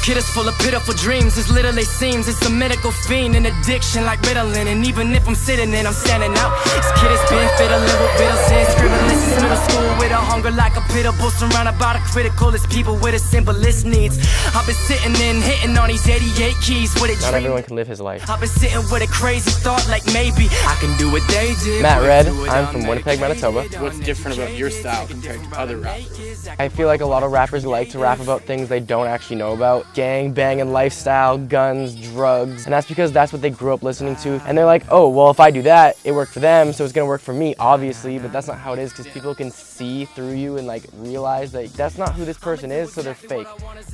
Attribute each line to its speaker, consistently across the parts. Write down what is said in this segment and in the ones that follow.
Speaker 1: kid is full of pitiful dreams. As little it seems, it's a medical fiend, an addiction like Ritalin. And even if I'm sitting in, I'm standing out. This kid has been fiddling with riddles and scribbling since middle school, with a hunger like a pit bull, surrounded by the criticalest people with the simplest needs. I've been sitting in, hitting on these 88 keys with a dream.
Speaker 2: Not everyone can live his life.
Speaker 1: I've been sitting with a crazy thought, like maybe I can do what they did.
Speaker 2: Matt REDD, I'm from Winnipeg, Manitoba.
Speaker 3: What's different about your style compared to other rappers?
Speaker 2: I feel like a lot of rappers like to rap about things they don't actually know about. Gang, banging lifestyle, guns, drugs. And that's because that's what they grew up listening to. And they're like, oh, well, if I do that, it worked for them, so it's gonna work for me, obviously. But that's not how it is, because people can see through you and like realize that that's not who this person is, so they're fake.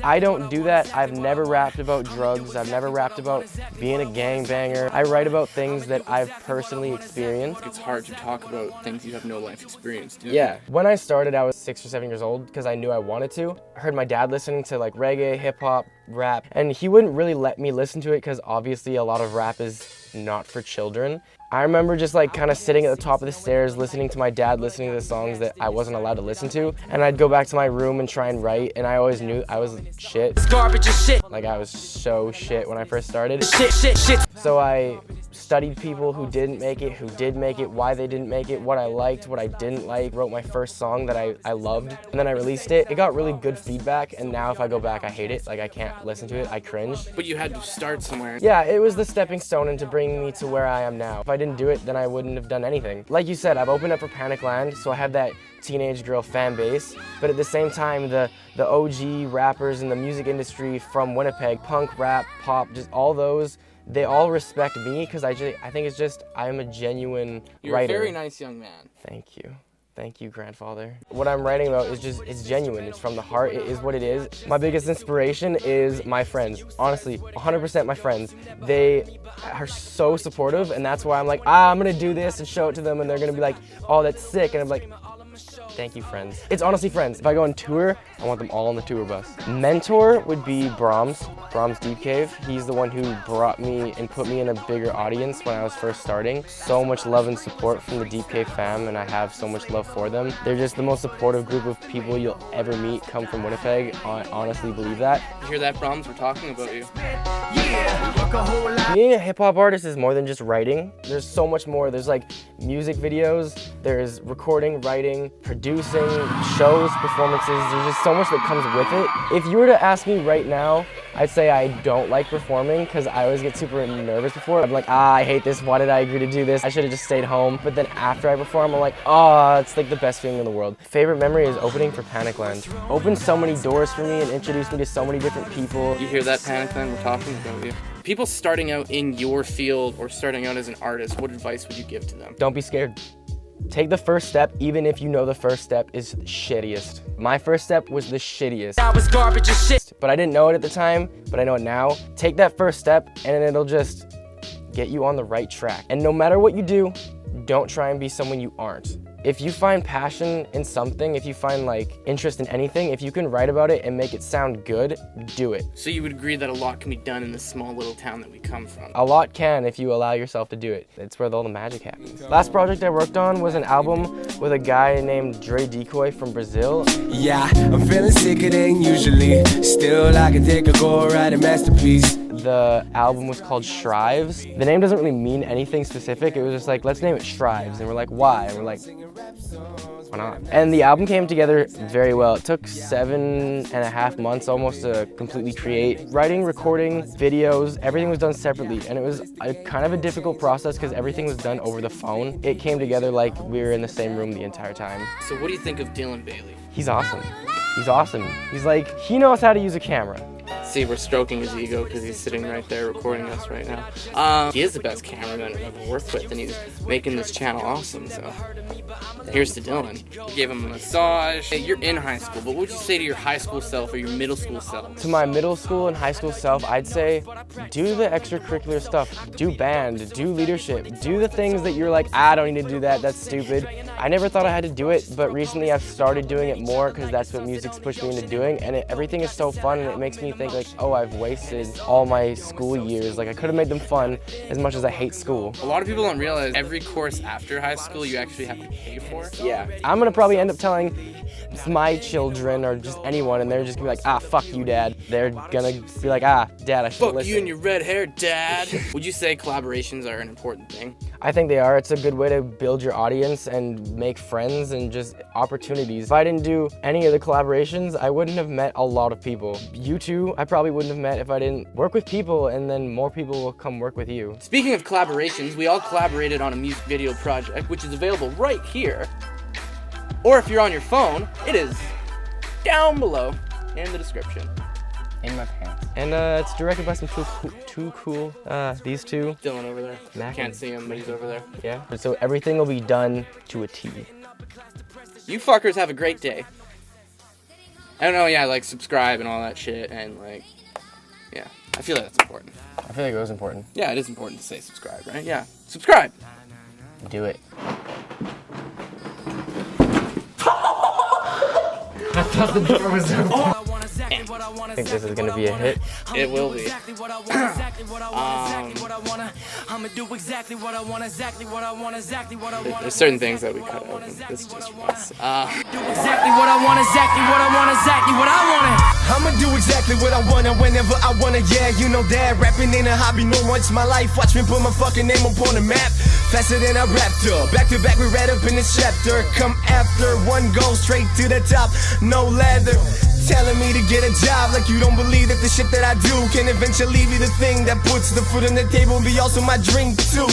Speaker 2: I don't do that. I've never rapped about drugs. I've never rapped about being a gangbanger. I write about things that I've personally experienced.
Speaker 3: It's hard to talk about things you have no life experience to.
Speaker 2: Yeah. When I started, I was 6 or 7 years old because I knew I wanted to. I heard my dad listening to like reggae, hip hop, rap, and he wouldn't really let me listen to it because obviously a lot of rap is not for children. I remember just like kind of sitting at the top of the stairs listening to my dad listening to the songs that I wasn't allowed to listen to, and I'd go back to my room and try and write, and I always knew I was shit.
Speaker 1: It's garbage and shit.
Speaker 2: Like I was so shit when I first started.
Speaker 1: Shit.
Speaker 2: So I studied people who didn't make it, who did make it, why they didn't make it, what I liked, what I didn't like, wrote my first song that I loved, and then I released it. It got really good feedback, and now if I go back, I hate it. Like I can't listen to it, I cringe.
Speaker 3: But you had to start somewhere.
Speaker 2: Yeah, it was the stepping stone into bringing me to where I am now. If I didn't do it, then I wouldn't have done anything. Like you said, I've opened up for Panicland, so I have that teenage girl fan base, but at the same time, the OG rappers in the music industry from Winnipeg, punk, rap, pop, just all those, they all respect me because I think it's just I'm a genuine writer.
Speaker 3: You're a very nice young man.
Speaker 2: Thank you. Thank you, grandfather. What I'm writing about is it's genuine. It's from the heart. It is what it is. My biggest inspiration is my friends. Honestly, 100% my friends. They are so supportive, and that's why I'm like, I'm gonna do this and show it to them, and they're gonna be like, oh, that's sick, and I'm like, thank you, friends. It's honestly friends. If I go on tour, I want them all on the tour bus. Mentor would be Brahms Deep Cave. He's the one who brought me and put me in a bigger audience when I was first starting. So much love and support from the Deep Cave fam, and I have so much love for them. They're just the most supportive group of people you'll ever meet come from Winnipeg. I honestly believe that.
Speaker 3: You hear that, Brahms? We're talking about you.
Speaker 2: Being a hip-hop artist is more than just writing. There's so much more. There's like music videos, there's recording, writing, producing, shows, performances. There's just so much that comes with it. If you were to ask me right now, I'd say I don't like performing because I always get super nervous before. I'm like, I hate this. Why did I agree to do this? I should have just stayed home. But then after I perform, I'm like, it's like the best feeling in the world. Favorite memory is opening for Panicland. Opened so many doors for me and introduced me to so many different people.
Speaker 3: You hear that, Panicland? We're talking about you. People starting out in your field or starting out as an artist, what advice would you give to them?
Speaker 2: Don't be scared. Take the first step, even if you know the first step is the shittiest. My first step was the shittiest.
Speaker 1: I was garbage and shit.
Speaker 2: But I didn't know it at the time, but I know it now. Take that first step, and it'll just get you on the right track. And no matter what you do, don't try and be someone you aren't. If you find passion in something, if you find like interest in anything, if you can write about it and make it sound good, do it.
Speaker 3: So you would agree that a lot can be done in this small little town that we come from?
Speaker 2: A lot can if you allow yourself to do it. It's where all the magic happens. Last project I worked on was an album with a guy named Dre Decoy from Brazil.
Speaker 4: Yeah, I'm feeling sicker than usually. Still, I can take a go write a masterpiece.
Speaker 2: The album was called Shriives. The name doesn't really mean anything specific. It was just like, let's name it Shriives. And we're like, why? And we're like, why not? And the album came together very well. It took 7.5 months almost to completely create. Writing, recording, videos, everything was done separately. And it was kind of a difficult process because everything was done over the phone. It came together like we were in the same room the entire time.
Speaker 3: So what do you think of Dylan Baillie?
Speaker 2: He's awesome. He's awesome. He's like, he knows how to use a camera.
Speaker 3: See, we're stroking his ego because he's sitting right there recording us right now. He is the best cameraman I've ever worked with, and he's making this channel awesome, so here's to Dylan. You gave him a massage. Hey, you're in high school, but what would you say to your high school self or your middle school self?
Speaker 2: To my middle school and high school self, I'd say, do the extracurricular stuff. Do band, do leadership, do the things that you're like, I don't need to do that, that's stupid. I never thought I had to do it, but recently I've started doing it more because that's what music's pushed me into doing, and everything is so fun, and it makes me think like, oh, I've wasted all my school years. Like I could have made them fun as much as I hate school.
Speaker 3: A lot of people don't realize every course after high school you actually have to pay for.
Speaker 2: Yeah. I'm gonna probably end up telling my children or just anyone, and they're just gonna be like, ah, fuck you, Dad. They're gonna be like, ah, Dad, I should
Speaker 3: Fuck
Speaker 2: listen.
Speaker 3: you and your red hair, Dad. Would you say collaborations are an important thing?
Speaker 2: I think they are. It's a good way to build your audience and make friends and just opportunities. If I didn't do any of the collaborations, I wouldn't have met a lot of people. You two, I probably wouldn't have met if I didn't work with people, and then more people will come work with you.
Speaker 3: Speaking of collaborations, we all collaborated on a music video project, which is available right here. Or if you're on your phone, it is down below in the description.
Speaker 5: In my pants.
Speaker 2: And it's directed by some too cool, these two.
Speaker 3: Dylan over there.
Speaker 2: Mack
Speaker 3: Can't
Speaker 2: and-
Speaker 3: see him, but he's over there.
Speaker 2: Yeah. So everything will be done to a T.
Speaker 3: You fuckers have a great day. I don't know, yeah, like subscribe and all that shit, and like, yeah, I feel like that's important.
Speaker 2: I feel like it was important.
Speaker 3: Yeah, it is important to say subscribe, right? Yeah, subscribe.
Speaker 2: Do it. I think this is gonna be a hit.
Speaker 3: It will be. There's certain things that we cut out, and this is just for us.
Speaker 1: Exactly what I want, exactly what I want, exactly what I want.
Speaker 4: I'ma do exactly what I wanna, whenever I wanna, yeah, you know that. Rapping ain't a hobby, no one's my life. Watch me put my fucking name up on the map. Faster than a raptor, back to back we read up in this chapter. Come after, one go straight to the top, no ladder. Telling me to get a job like you don't believe that the shit that I do can eventually be the thing that puts the food on the table and be also my drink too.